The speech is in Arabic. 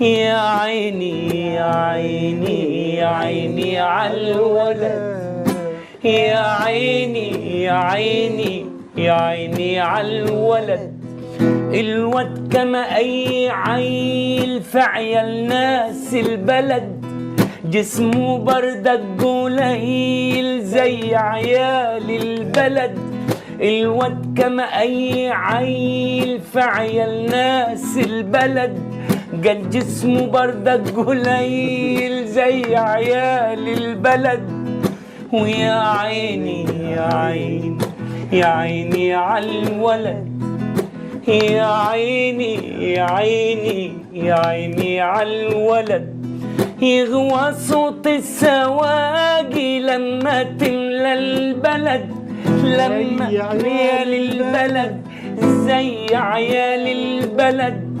يا عيني يا عيني يا عيني عالولد، يا عيني يا عيني يا عيني عالولد. الواد كما أي عيل في عيال ناس البلد، جسمه بردك قليل زي عيال البلد. الواد كما أي عيل في عيال ناس البلد، قال جسمه بردك قليل زي عيال البلد. ويا عيني يا عيني يا عيني عالولد، يا عيني يا عيني يا عيني عالولد. يغوى صوت السواقي لما تملى البلد، لما عيال البلد زي عيال البلد.